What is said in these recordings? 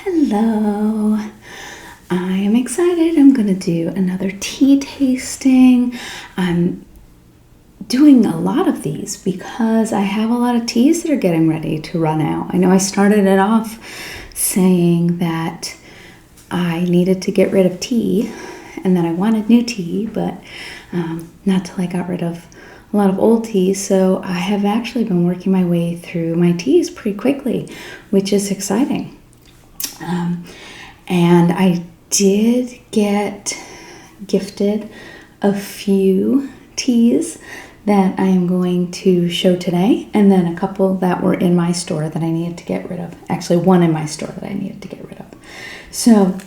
Hello, I am excited. I'm going to do another tea tasting. I'm doing a lot of these because I have a lot of teas that are getting ready to run out. I know I started it off saying that I needed to get rid of tea and that I wanted new tea, but not till I got rid of a lot of old teas. So I have actually been working my way through my teas pretty quickly, which is exciting. And I did get gifted a few teas that I am going to show today, and then a couple that were in my store that I needed to get rid of. Actually, one in my store that I needed to get rid of. So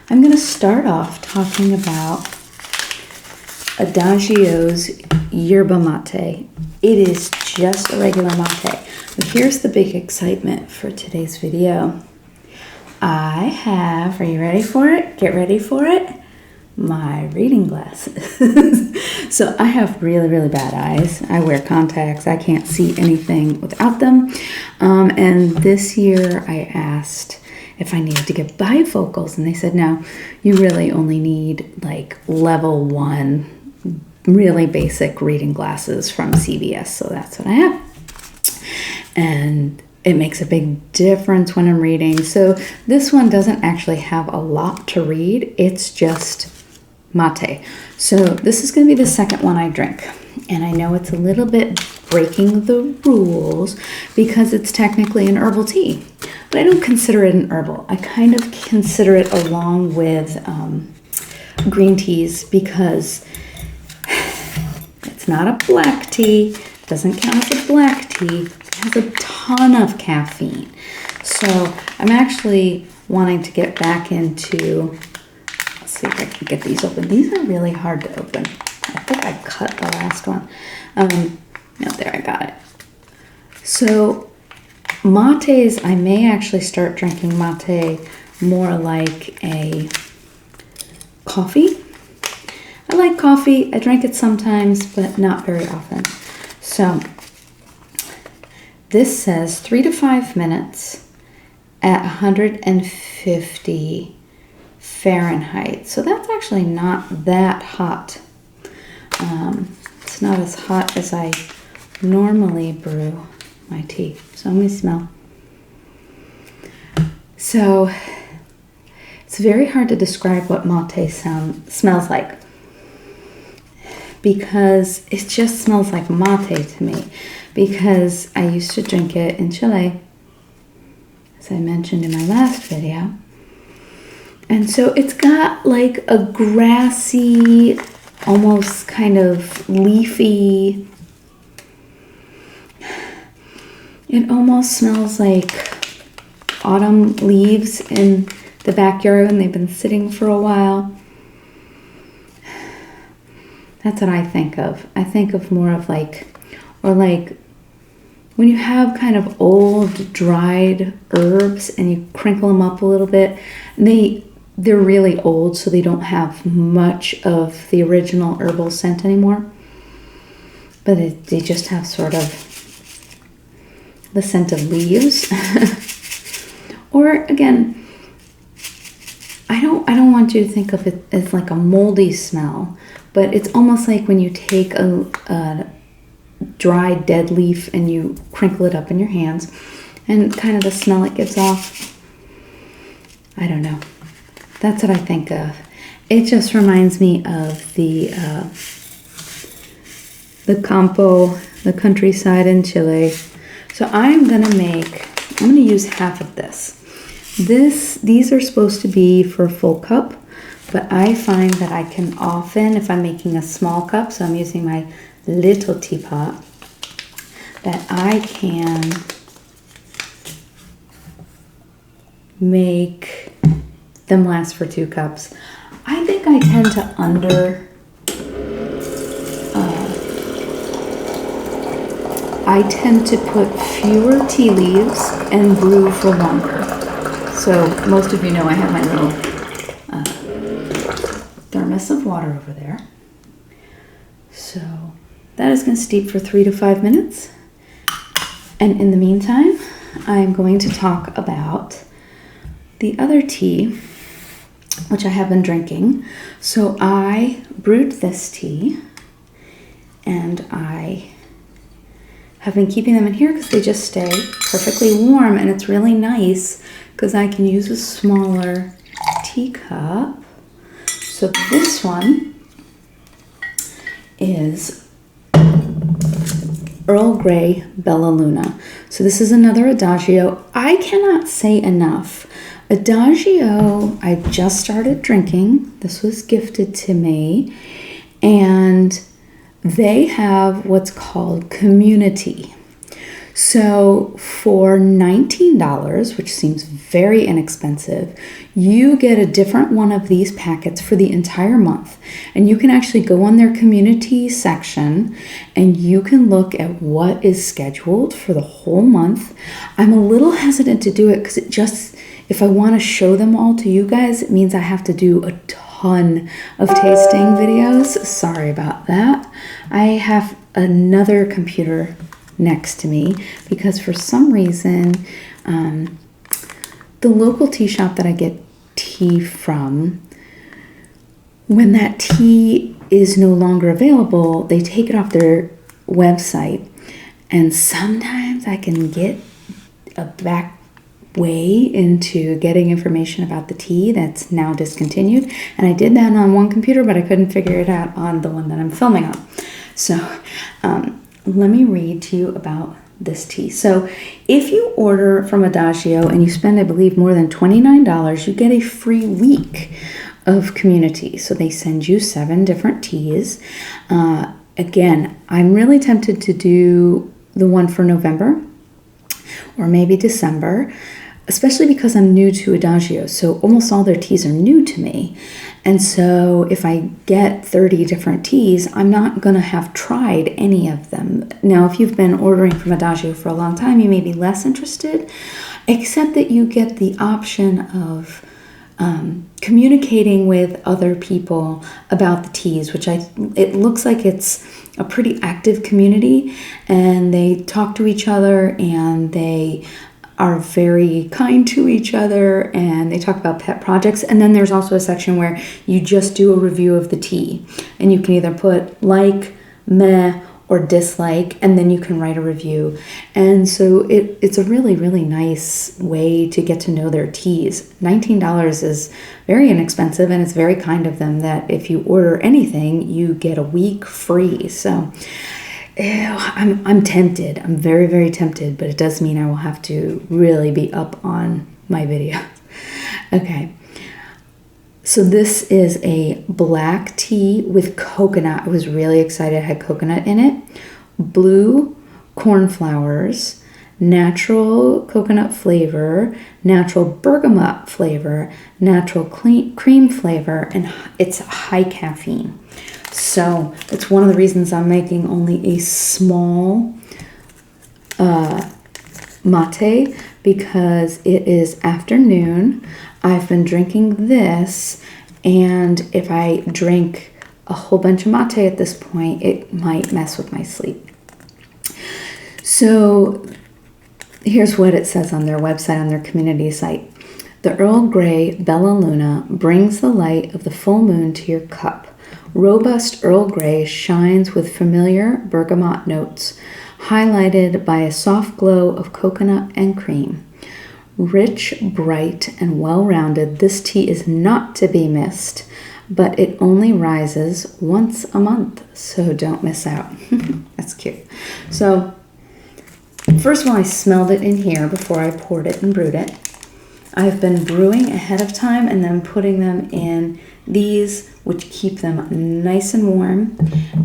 I'm going to start off talking about Adagio's Yerba Mate. It is just a regular mate. But here's the big excitement for today's video. I have, are you ready for it? Get ready for it. My reading glasses. So I have really, really bad eyes. I wear contacts. I can't see anything without them. And this year I asked if I needed to get bifocals, and they said, no, you really only need like level 1, really basic reading glasses from CVS. So that's what I have. And it makes a big difference when I'm reading. So this one doesn't actually have a lot to read. It's just mate. So this is going to be the second one I drink. And I know it's a little bit breaking the rules because it's technically an herbal tea. But I don't consider it an herbal. I kind of consider it along with green teas because it's not a black tea. It doesn't count as a black tea. It has a ton of caffeine. So I'm actually wanting to get back into, let's see if I can get these open. These are really hard to open. I think I cut the last one. No, there, I got it. So mates, I may actually start drinking mate more like a coffee. I like coffee. I drink it sometimes, but not very often. So this says 3 to 5 minutes at 150 Fahrenheit. So that's actually not that hot. It's not as hot as I normally brew my tea. So I'm going to smell. So it's very hard to describe what mate smells like because it just smells like mate to me, because I used to drink it in Chile, as I mentioned in my last video. And so it's got like a grassy, almost kind of leafy, it almost smells like autumn leaves in the backyard when they've been sitting for a while. That's what I think of. I think of more of like, or like when you have kind of old dried herbs and you crinkle them up a little bit, they're really old, so they don't have much of the original herbal scent anymore. But they just have sort of the scent of leaves. Or again, I don't want you to think of it as like a moldy smell, but it's almost like when you take a dried dead leaf and you crinkle it up in your hands, and kind of the smell it gives off. I don't know. That's what I think of. It just reminds me of the campo, the countryside in Chile. So I'm going to use half of this. These are supposed to be for a full cup, but I find that I can often, if I'm making a small cup, so I'm using my little teapot, that I can make them last for 2 cups. I think I tend to I tend to put fewer tea leaves and brew for longer. So most of you know I have my little thermos of water over there. So that is going to steep for 3 to 5 minutes. And in the meantime, I'm going to talk about the other tea, which I have been drinking. So I brewed this tea, and I have been keeping them in here because they just stay perfectly warm, and it's really nice because I can use a smaller teacup. So this one is Earl Grey Bella Luna. So this is another Adagio. I cannot say enough. Adagio, I just started drinking. This was gifted to me. And they have what's called Community. So for $19, which seems very inexpensive, you get a different one of these packets for the entire month. And you can actually go on their community section and you can look at what is scheduled for the whole month. I'm a little hesitant to do it because it just, if I want to show them all to you guys, it means I have to do a ton of tasting videos. Sorry about that. I have another computer next to me because for some reason the local tea shop that I get tea from, when that tea is no longer available, they take it off their website, and sometimes I can get a back way into getting information about the tea that's now discontinued, and I did that on one computer, but I couldn't figure it out on the one that I'm filming on. So let me read to you about this tea. So if you order from Adagio and you spend, I believe, more than $29, you get a free week of Community. So they send you 7 different teas. Again, I'm really tempted to do the one for November or maybe December, especially because I'm new to Adagio. So almost all their teas are new to me. And so if I get 30 different teas, I'm not going to have tried any of them. Now, if you've been ordering from Adagio for a long time, you may be less interested, except that you get the option of communicating with other people about the teas, which it looks like it's a pretty active community, and they talk to each other and they are very kind to each other, and they talk about pet projects. And then there's also a section where you just do a review of the tea, and you can either put like, meh, or dislike, and then you can write a review. And so it's a really, really nice way to get to know their teas. $19 is very inexpensive, and it's very kind of them that if you order anything, you get a week free. So I'm tempted. I'm very, very tempted, but it does mean I will have to really be up on my video. Okay. So this is a black tea with coconut. I was really excited. It had coconut in it. Blue cornflowers, natural coconut flavor, natural bergamot flavor, natural cream flavor, and it's high caffeine. So it's one of the reasons I'm making only a small mate, because it is afternoon. I've been drinking this, and if I drink a whole bunch of mate at this point, it might mess with my sleep. So here's what it says on their website, on their community site. The Earl Grey Bella Luna brings the light of the full moon to your cup. Robust Earl Grey shines with familiar bergamot notes, highlighted by a soft glow of coconut and cream. Rich, bright, and well-rounded, this tea is not to be missed, but it only rises once a month, so don't miss out. That's cute. So, first of all, I smelled it in here before I poured it and brewed it. I've been brewing ahead of time and then putting them in these, which keep them nice and warm,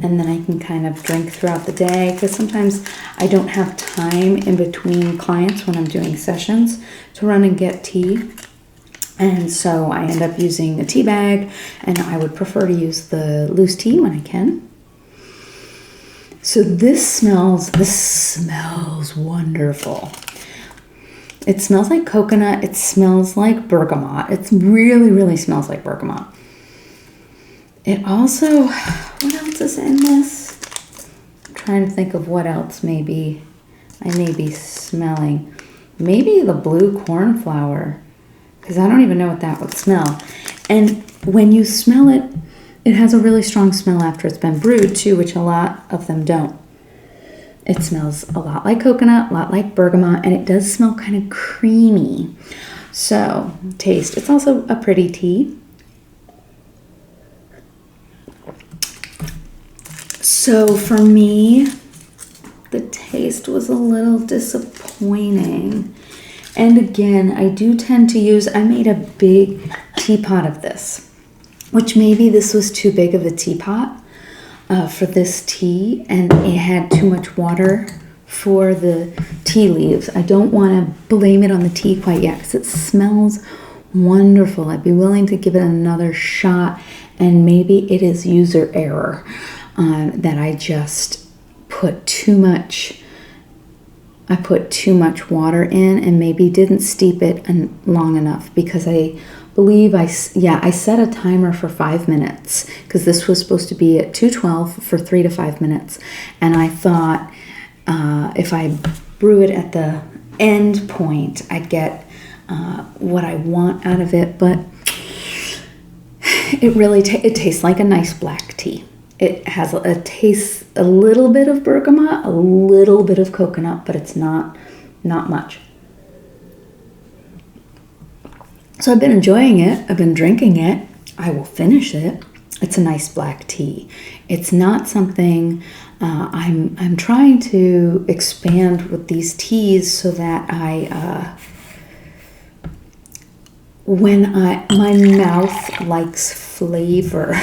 and then I can kind of drink throughout the day, because sometimes I don't have time in between clients when I'm doing sessions to run and get tea, and so I end up using a tea bag, and I would prefer to use the loose tea when I can. So this smells wonderful. It smells like coconut. It smells like bergamot. It really, really smells like bergamot. It also, what else is in this? I'm trying to think of what else maybe I may be smelling. maybe the blue cornflower, because I don't even know what that would smell. And when you smell it, it has a really strong smell after it's been brewed too, which a lot of them don't. It smells a lot like coconut, a lot like bergamot, and it does smell kind of creamy. So, taste. It's also a pretty tea. So for me, the taste was a little disappointing. And again, I do tend to use, I made a big teapot of this, which maybe this was too big of a teapot for this tea, and it had too much water for the tea leaves. I don't want to blame it on the tea quite yet because it smells wonderful. I'd be willing to give it another shot, and maybe it is user error that I just put too much. I put too much water in and maybe didn't steep it long enough, because I believe I set a timer for 5 minutes because this was supposed to be at 212 for 3 to 5 minutes, and I thought if I brew it at the end point, I'd get what I want out of it, but it really it tastes like a nice black tea. It has a taste, a little bit of bergamot, a little bit of coconut, but it's not much. So I've been enjoying it. I've been drinking it. I will finish it. It's a nice black tea. It's not something I'm trying to expand with these teas so that when my mouth likes flavor.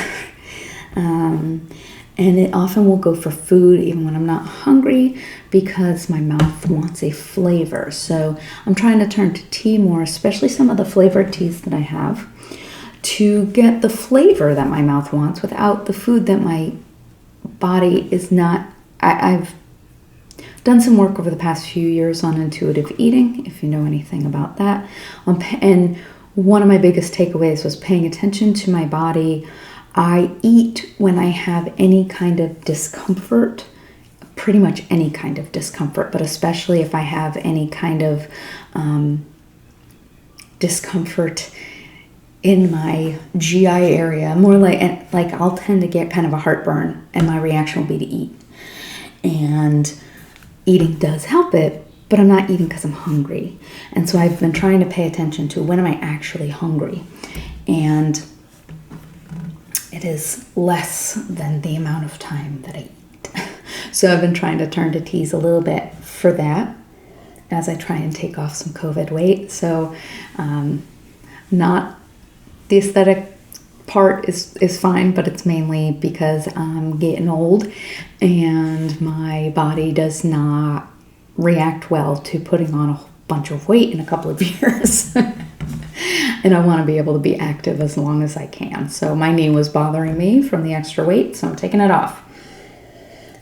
And it often will go for food even when I'm not hungry because my mouth wants a flavor. So I'm trying to turn to tea more, especially some of the flavored teas that I have, to get the flavor that my mouth wants without the food that my body is not. I've done some work over the past few years on intuitive eating, if you know anything about that. And one of my biggest takeaways was paying attention to my body. I eat when I have any kind of discomfort, pretty much any kind of discomfort, but especially if I have any kind of discomfort in my GI area, more like I'll tend to get kind of a heartburn, and my reaction will be to eat. And eating does help it, but I'm not eating because I'm hungry. And so I've been trying to pay attention to when am I actually hungry. And it is less than the amount of time that I eat. So I've been trying to turn to teas a little bit for that as I try and take off some COVID weight. So not the aesthetic part is fine, but it's mainly because I'm getting old and my body does not react well to putting on a bunch of weight in a couple of years. And I want to be able to be active as long as I can. So my knee was bothering me from the extra weight, so I'm taking it off.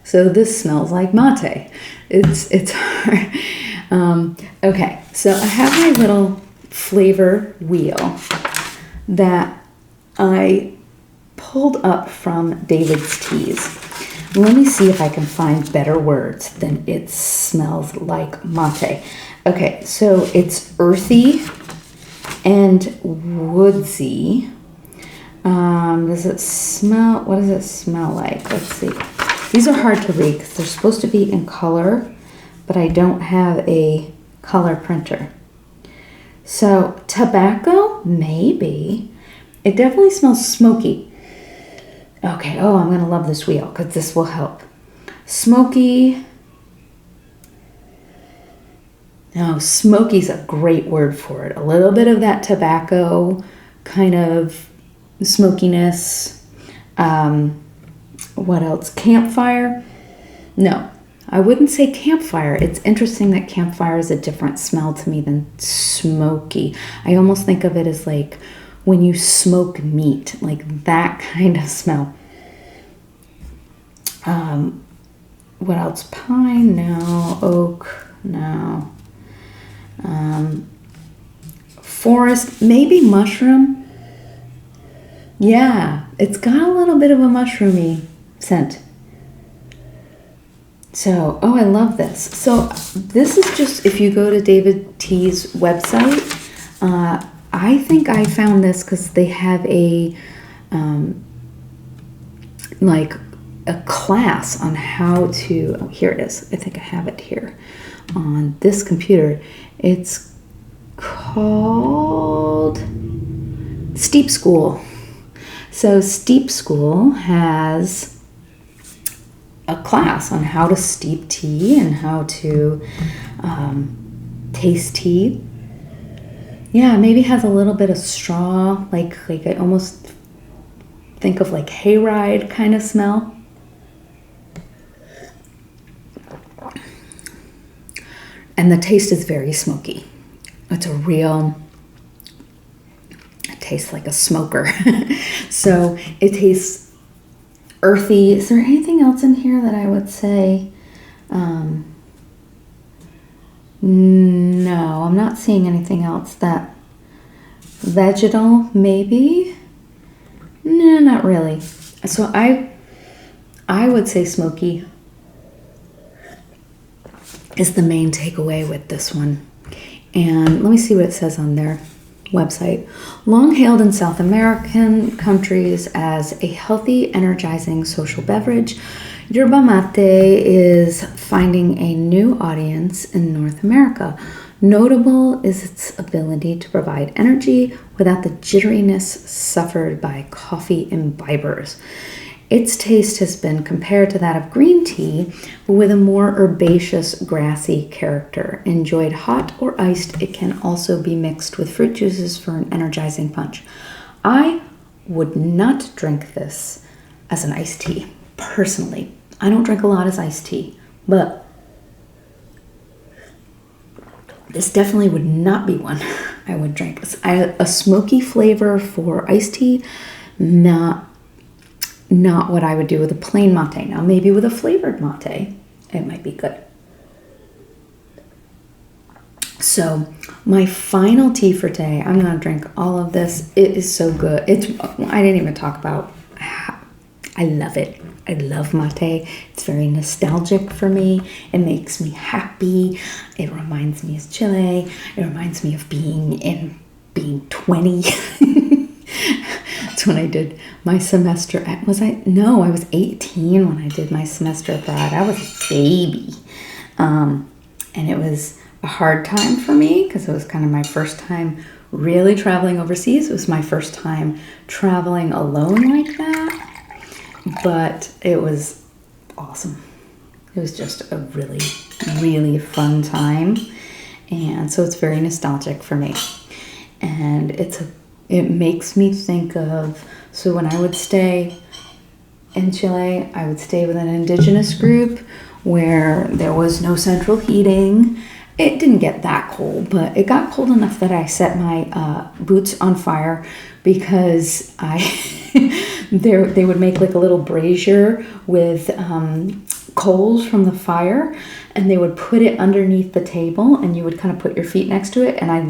So this smells like mate. It's hard. Okay, so I have my little flavor wheel that I pulled up from David's Teas. Let me see if I can find better words than it smells like mate. Okay, so it's earthy and woodsy. Does it smell, what does it smell like? Let's see. These are hard to read because they're supposed to be in color, but I don't have a color printer. So tobacco, maybe. It definitely smells smoky. Okay, oh, I'm gonna love this wheel because this will help. Smoky. No, smoky's a great word for it. A little bit of that tobacco kind of smokiness. What else? Campfire? No, I wouldn't say campfire. It's interesting that campfire is a different smell to me than smoky. I almost think of it as like when you smoke meat, like that kind of smell. What else? Pine? No. Oak? No. Forest? Maybe mushroom? Yeah, it's got a little bit of a mushroomy scent. So, oh, I love this. So this is just, if you go to David Tea's website, I think I found this because they have like a class on how to, oh, here it is. I think I have it here on this computer. It's called Steep School. So Steep School has a class on how to steep tea and how to taste tea. Yeah, maybe has a little bit of straw, like I almost think of like hayride kind of smell. And the taste is very smoky. It's it tastes like a smoker. So it tastes earthy. Is there anything else in here that I would say? No, I'm not seeing anything else. That vegetal, maybe? No, not really. So I would say smoky is the main takeaway with this one. And let me see what it says on their website. Long hailed in South American countries as a healthy, energizing social beverage, yerba mate is finding a new audience in North America. Notable is its ability to provide energy without the jitteriness suffered by coffee imbibers. Its taste has been compared to that of green tea, but with a more herbaceous, grassy character. Enjoyed hot or iced, it can also be mixed with fruit juices for an energizing punch. I would not drink this as an iced tea, personally. I don't drink a lot as iced tea, but this definitely would not be one I would drink. A smoky flavor for iced tea, not what I would do with a plain mate. Now, maybe with a flavored mate, it might be good. So, my final tea for today, I'm going to drink all of this. It is so good. I didn't even talk about, I love it. I love mate. It's very nostalgic for me. It makes me happy. It reminds me of Chile. It reminds me of being 20. That's when I did my semester. I was 18 when I did my semester abroad. I was a baby. And it was a hard time for me because it was kind of my first time really traveling overseas. It was my first time traveling alone like that. But it was awesome. It was just a really, really fun time. And so it's very nostalgic for me. And it makes me think of, so when I would stay in Chile, I would stay with an indigenous group where there was no central heating. It didn't get that cold, but it got cold enough that I set my boots on fire because they would make like a little brazier with coals from the fire, and they would put it underneath the table, and you would kind of put your feet next to it. And I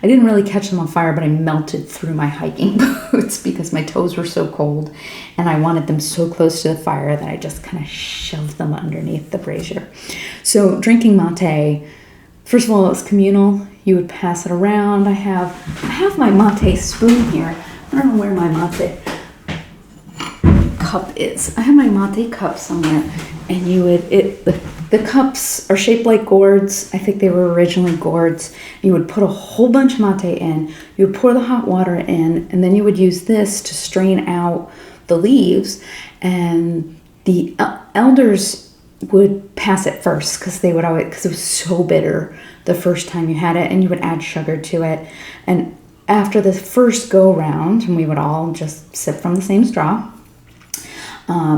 didn't really catch them on fire, but I melted through my hiking boots because my toes were so cold, and I wanted them so close to the fire that I just kind of shoved them underneath the brazier. So drinking mate, first of all, it's communal. You would pass it around. I have my mate spoon here. I don't know where my mate cup is. I have my mate cup somewhere, and the cups are shaped like gourds. I think they were originally gourds. You would put a whole bunch of mate in. You would pour the hot water in, and then you would use this to strain out the leaves. And the elders would pass it first because it was so bitter the first time you had it, and you would add sugar to it. And after the first go round, and we would all just sip from the same straw.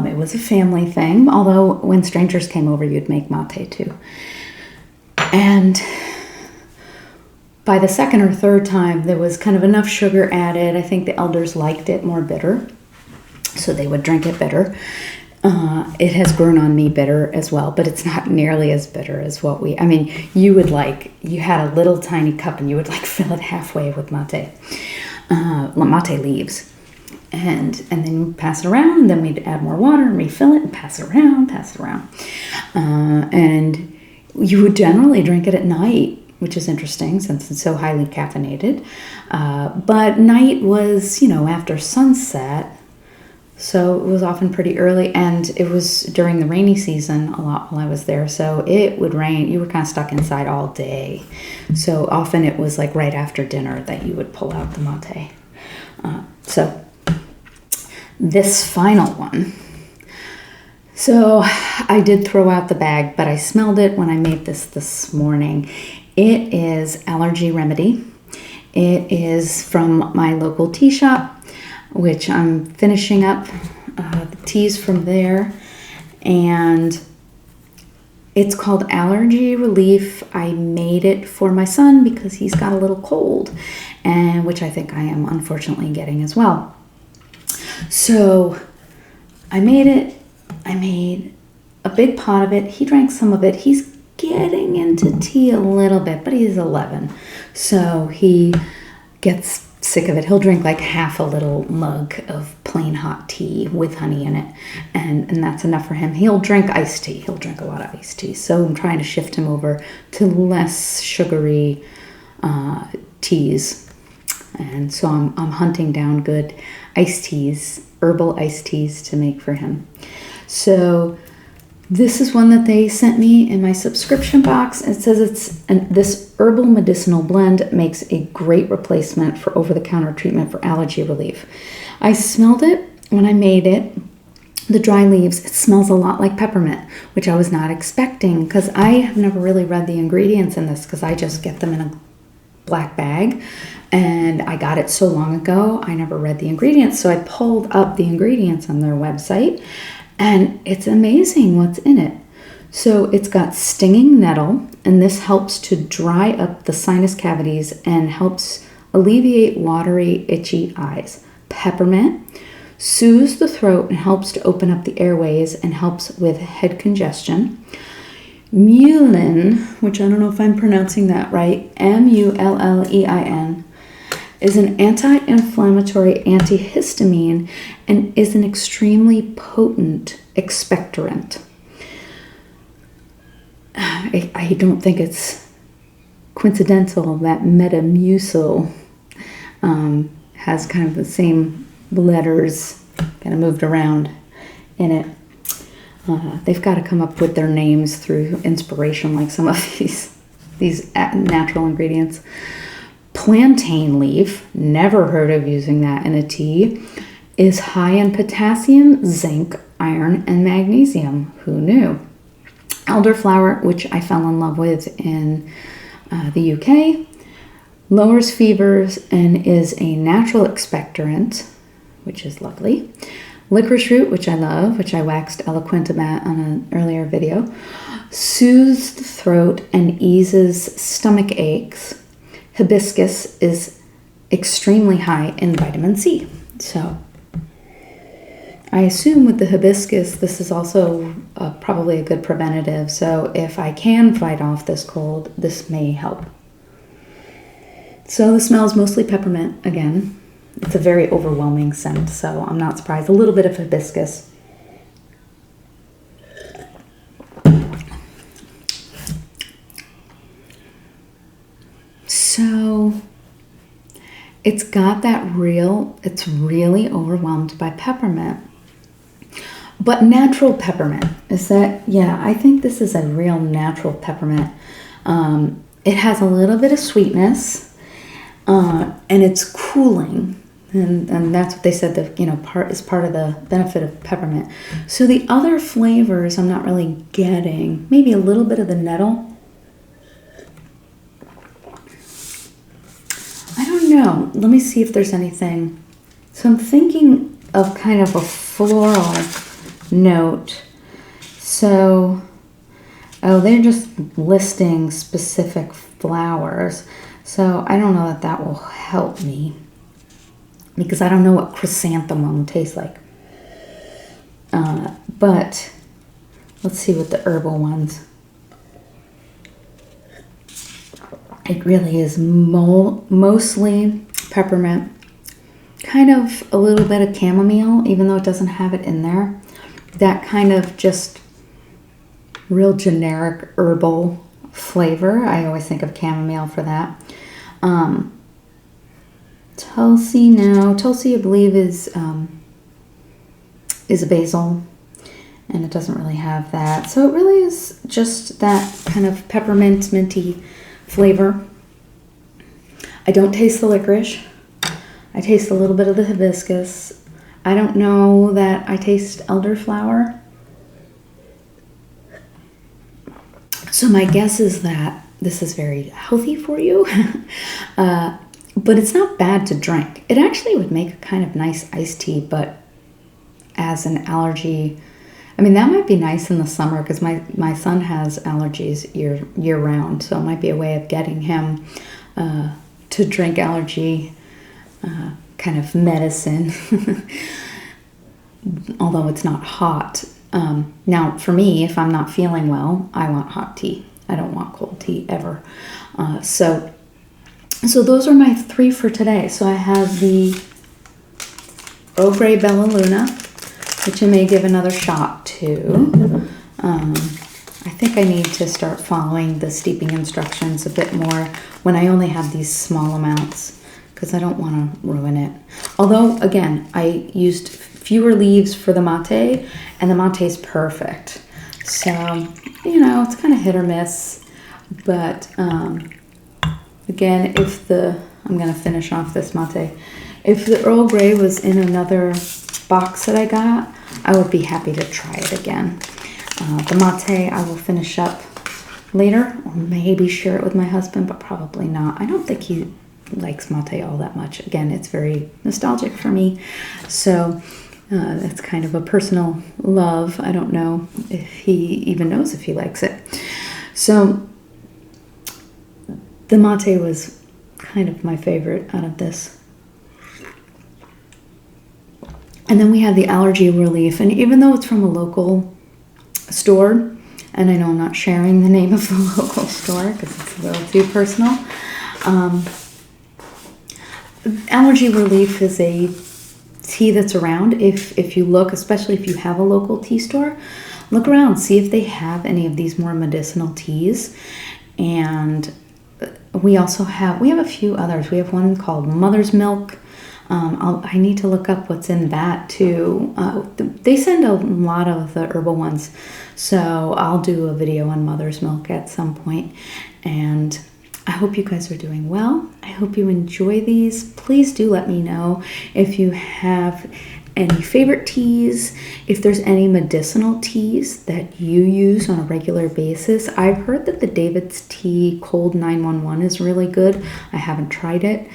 It was a family thing, although when strangers came over, you'd make mate too. And by the second or third time, there was kind of enough sugar added. I think the elders liked it more bitter, so they would drink it bitter. It has grown on me bitter as well, but it's not nearly as bitter as you had a little tiny cup and you would fill it halfway with mate leaves. then you pass it around, and then we'd add more water and refill it and pass it around. And you would generally drink it at night, which is interesting since it's so highly caffeinated. But night was, after sunset, so it was often pretty early, and it was during the rainy season a lot while I was there, so it would rain. You were kind of stuck inside all day. So often it was like right after dinner that you would pull out the mate. So this final one. So I did throw out the bag, but I smelled it when I made this morning. It is Allergy Remedy. It is from my local tea shop, which I'm finishing up the teas from there. And it's called Allergy Relief. I made it for my son because he's got a little cold, and which I think I am unfortunately getting as well. So I made it. I made a big pot of it. He drank some of it. He's getting into tea a little bit, but he's 11. So he gets sick of it. He'll drink like half a little mug of plain hot tea with honey in it, and that's enough for him. He'll drink iced tea. He'll drink a lot of iced tea. So I'm trying to shift him over to less sugary teas, and so I'm hunting down good iced teas, herbal iced teas to make for him. So this is one that they sent me in my subscription box. It says this herbal medicinal blend makes a great replacement for over-the-counter treatment for allergy relief. I smelled it when I made it. The dry leaves, it smells a lot like peppermint, which I was not expecting because I have never really read the ingredients in this because I just get them in a black bag, and I got it so long ago I never read the ingredients. So I pulled up the ingredients on their website, and it's amazing what's in it. So it's got stinging nettle, and this helps to dry up the sinus cavities and helps alleviate watery, itchy eyes. Peppermint soothes the throat and helps to open up the airways and helps with head congestion. Mullein, which I don't know if I'm pronouncing that right, Mullein, is an anti-inflammatory antihistamine and is an extremely potent expectorant. I don't think it's coincidental that Metamucil has kind of the same letters kind of moved around in it. They've got to come up with their names through inspiration, like some of these natural ingredients. Plantain leaf, never heard of using that in a tea, is high in potassium, zinc, iron, and magnesium. Who knew? Elderflower, which I fell in love with in the UK, lowers fevers and is a natural expectorant, which is lovely. Licorice root, which I love, which I waxed eloquent about on an earlier video, soothes the throat and eases stomach aches. Hibiscus is extremely high in vitamin C. So I assume with the hibiscus, this is also probably a good preventative. So if I can fight off this cold, this may help. So the smell is mostly peppermint again. It's a very overwhelming scent, so I'm not surprised. A little bit of hibiscus. So it's got that it's really overwhelmed by peppermint. But natural peppermint, I think this is a real natural peppermint. It has a little bit of sweetness, and it's cooling. And that's what they said is part of the benefit of peppermint. So the other flavors I'm not really getting. Maybe a little bit of the nettle. I don't know. Let me see if there's anything. So I'm thinking of kind of a floral note. So, they're just listing specific flowers. So I don't know that that will help me, because I don't know what chrysanthemum tastes like. But let's see what the herbal ones. It really is mostly peppermint, kind of a little bit of chamomile, even though it doesn't have it in there. That kind of just real generic herbal flavor. I always think of chamomile for that. Tulsi, no. Tulsi, I believe, is a basil, and it doesn't really have that. So it really is just that kind of peppermint, minty flavor. I don't taste the licorice. I taste a little bit of the hibiscus. I don't know that I taste elderflower. So my guess is that this is very healthy for you, but it's not bad to drink. It actually would make a kind of nice iced tea, but as an allergy, I mean, that might be nice in the summer because my son has allergies year round, so it might be a way of getting him to drink allergy kind of medicine, although it's not hot. Now, for me, if I'm not feeling well, I want hot tea. I don't want cold tea ever. So those are my 3 for today. So I have the Earl Grey Bella Luna, which I may give another shot to. I think I need to start following the steeping instructions a bit more when I only have these small amounts, because I don't want to ruin it. Although, again, I used fewer leaves for the mate, and the mate is perfect. So, you know, it's kind of hit or miss. But, again, I'm going to finish off this mate. If the Earl Grey was in another box that I got, I would be happy to try it again. The mate I will finish up later, or maybe share it with my husband, but probably not. I don't think he likes mate all that much. Again, it's very nostalgic for me, so it's kind of a personal love. I don't know if he even knows if he likes it. So the mate was kind of my favorite out of this. And then we have the allergy relief, and even though it's from a local store, and I know I'm not sharing the name of the local store because it's a little too personal, allergy relief is a tea that's around. If you look, especially if you have a local tea store, look around, see if they have any of these more medicinal teas. And we have a few others. We have one called Mother's Milk. I need to look up what's in that too. They send a lot of the herbal ones, so I'll do a video on Mother's Milk at some point. And I hope you guys are doing well. I hope you enjoy these. Please do let me know if you have any favorite teas, if there's any medicinal teas that you use on a regular basis. I've heard that the David's Tea Cold 911 is really good. I haven't tried it.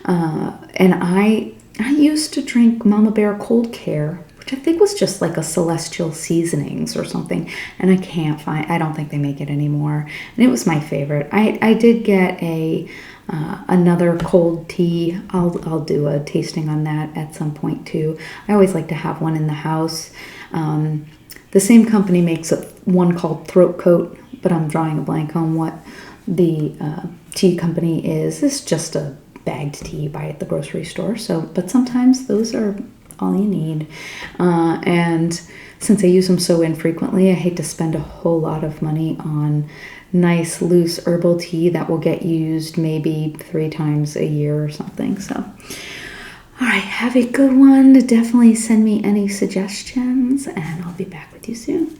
And I used to drink Mama Bear Cold Care, which I think was just like a Celestial Seasonings or something, and I don't think they make it anymore, and it was my favorite. I did get another cold tea. I'll do a tasting on that at some point too. I always like to have one in the house. The same company makes one called Throat Coat, but I'm drawing a blank on what the tea company is. It's just a bagged tea you buy at the grocery store. But sometimes those are all you need. And since I use them so infrequently, I hate to spend a whole lot of money on nice loose herbal tea that will get used maybe 3 times a year or something. So, all right, have a good one. Definitely send me any suggestions, and I'll be back with you soon.